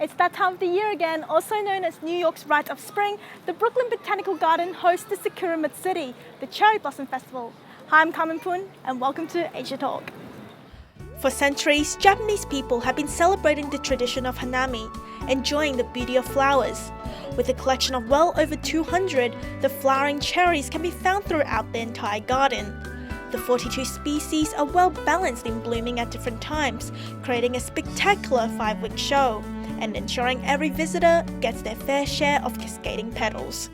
It's that time of the year again, also known as New York's Rite of Spring. The Brooklyn Botanical Garden hosts the Sakura Matsuri, the Cherry Blossom Festival. Hi, I'm Carmen Poon, and welcome to Asia Talk. For centuries, Japanese people have been celebrating the tradition of hanami, enjoying the beauty of flowers. With a collection of well over 200, the flowering cherries can be found throughout the entire garden. The 42 species are well balanced in blooming at different times, creating a spectacular 5-week show, and ensuring every visitor gets their fair share of cascading petals.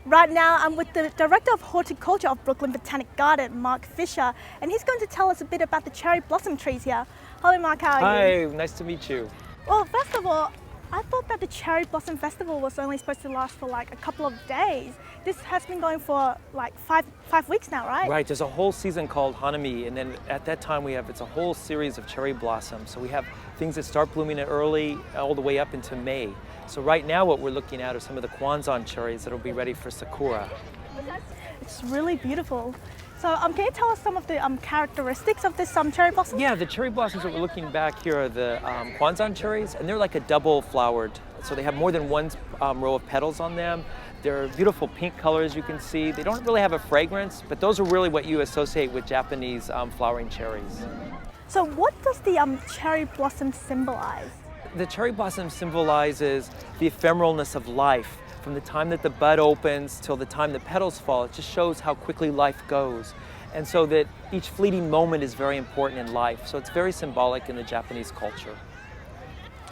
Right now, I'm with the Director of Horticulture of Brooklyn Botanic Garden, Mark Fisher, and he's going to tell us a bit about the cherry blossom trees here. Hello Mark, how are you? Hi, nice to meet you. Well, first of all, I thought that the Cherry Blossom Festival was only supposed to last for like a couple of days. This has been going for like five weeks now, right? Right, there's a whole season called hanami, and then at that time it's a whole series of cherry blossoms. So we have things that start blooming early all the way up into May. So right now what we're looking at are some of the Kwanzan cherries that will be ready for Sakura. It's really beautiful. So can you tell us some of the characteristics of this cherry blossom? Yeah, the cherry blossoms that we're looking back here are the Kwanzan cherries, and they're like a double flowered. So they have more than one row of petals on them. They're beautiful pink colors, you can see. They don't really have a fragrance, but those are really what you associate with Japanese flowering cherries. So what does the cherry blossom symbolize? The cherry blossom symbolizes the ephemeralness of life. From the time that the bud opens till the time the petals fall, it just shows how quickly life goes. And so that each fleeting moment is very important in life. So it's very symbolic in the Japanese culture.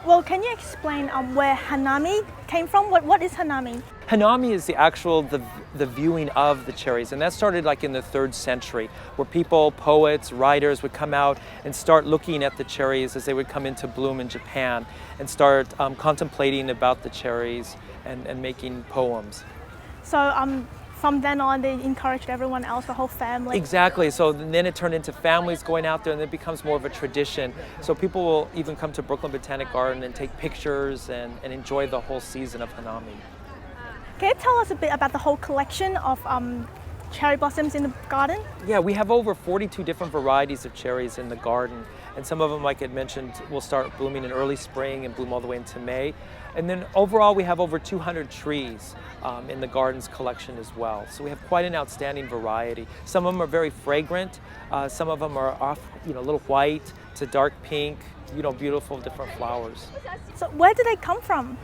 Well, can you explain where hanami came from? What is hanami? Hanami is the viewing of the cherries, and that started like in the 3rd century, where people, poets, writers would come out and start looking at the cherries as they would come into bloom in Japan and start contemplating about the cherries and making poems. So from then on, they encouraged everyone else, the whole family. Exactly. So then it turned into families going out there, and it becomes more of a tradition. So people will even come to Brooklyn Botanic Garden and take pictures and enjoy the whole season of hanami. Can you tell us a bit about the whole collection of cherry blossoms in the garden? Yeah, we have over 42 different varieties of cherries in the garden. And some of them, like I mentioned, will start blooming in early spring and bloom all the way into May. And then overall, we have over 200 trees in the garden's collection as well. So we have quite an outstanding variety. Some of them are very fragrant. Some of them are a little white to dark pink, beautiful different flowers. So where do they come from?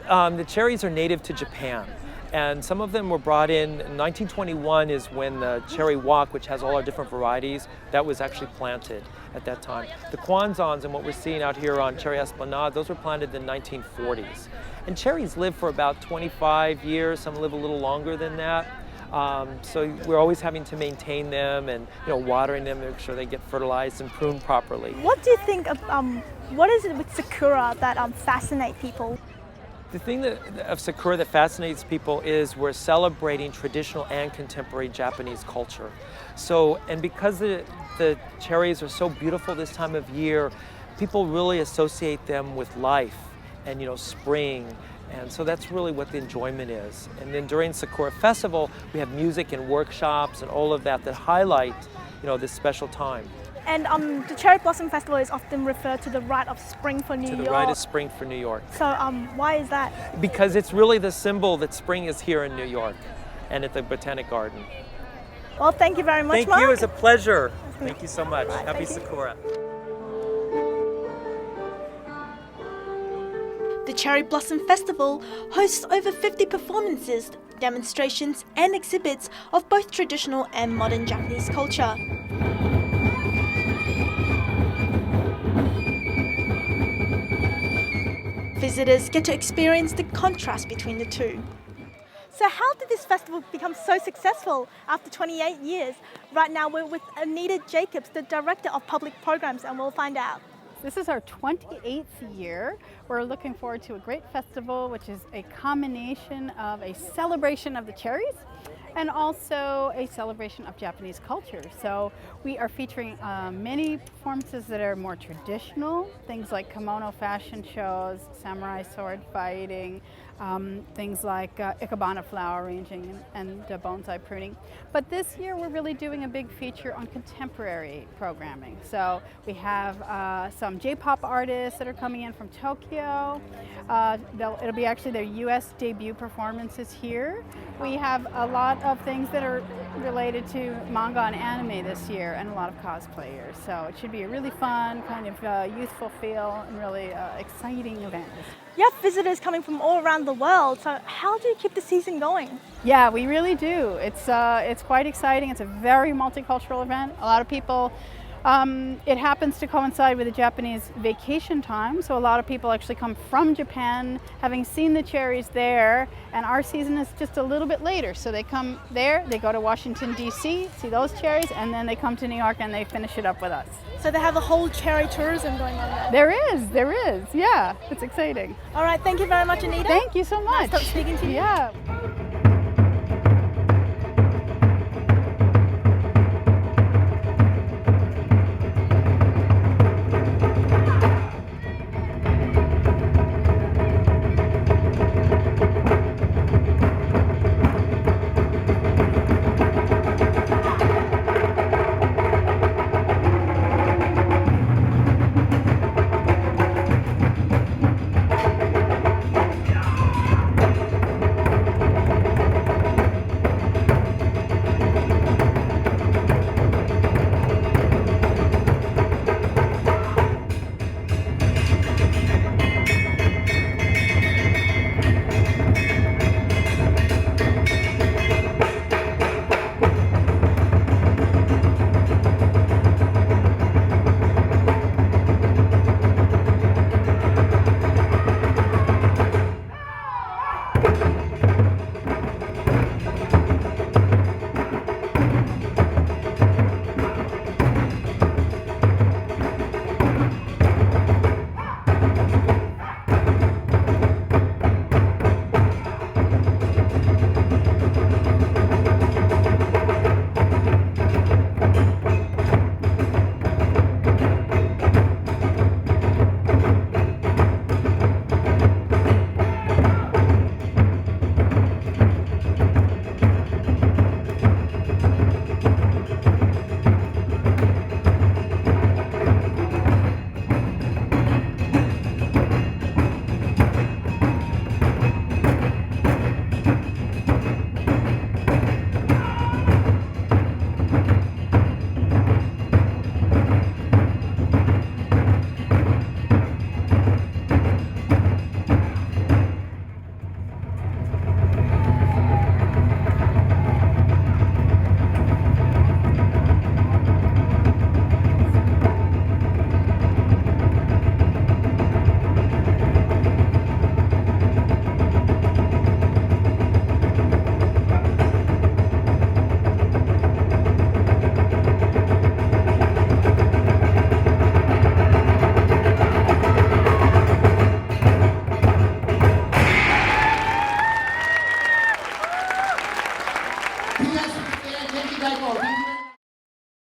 The cherries are native to Japan. And some of them were brought in 1921 is when the cherry walk, which has all our different varieties, that was actually planted at that time. The Kwanzans and what we're seeing out here on Cherry Esplanade, those were planted in the 1940s. And cherries live for about 25 years, some live a little longer than that. So we're always having to maintain them and watering them, make sure they get fertilized and pruned properly. What do you think of, what is it with Sakura that fascinate people? The thing of Sakura that fascinates people is we're celebrating traditional and contemporary Japanese culture. So, and because the cherries are so beautiful this time of year, people really associate them with life and spring. And so that's really what the enjoyment is. And then during Sakura Festival, we have music and workshops and all of that highlight this special time. And the Cherry Blossom Festival is often referred to the Rite of Spring for New York. To the Rite of Spring for New York. So why is that? Because it's really the symbol that spring is here in New York and at the Botanic Garden. Well, thank you very much, Thank Mark. you, it's a pleasure. Thank you so much. Right, Happy Sakura. The Cherry Blossom Festival hosts over 50 performances, demonstrations and exhibits of both traditional and modern Japanese culture. Visitors get to experience the contrast between the two. So how did this festival become so successful after 28 years? Right now we're with Anita Jacobs, the Director of Public Programs, and we'll find out. This is our 28th year. We're looking forward to a great festival, which is a combination of a celebration of the cherries and also a celebration of Japanese culture. So we are featuring many performances that are more traditional, things like kimono fashion shows, samurai sword fighting, things like ikebana flower arranging and bonsai pruning. But this year we're really doing a big feature on contemporary programming. So we have some J-pop artists that are coming in from Tokyo. Tokyo. It'll be actually their U.S. debut performances here. We have a lot of things that are related to manga and anime this year, and a lot of cosplayers. So it should be a really fun, kind of youthful feel, and really exciting event. You have visitors coming from all around the world, so how do you keep the season going? Yeah, we really do. It's quite exciting. It's a very multicultural event. A lot of people. It happens to coincide with the Japanese vacation time, so a lot of people actually come from Japan, having seen the cherries there, and our season is just a little bit later. So they come there, they go to Washington, D.C., see those cherries, and then they come to New York and they finish it up with us. So they have a whole cherry tourism going on there. There is, yeah, it's exciting. All right, thank you very much, Anita. Thank you so much. Nice speaking to you. Yeah.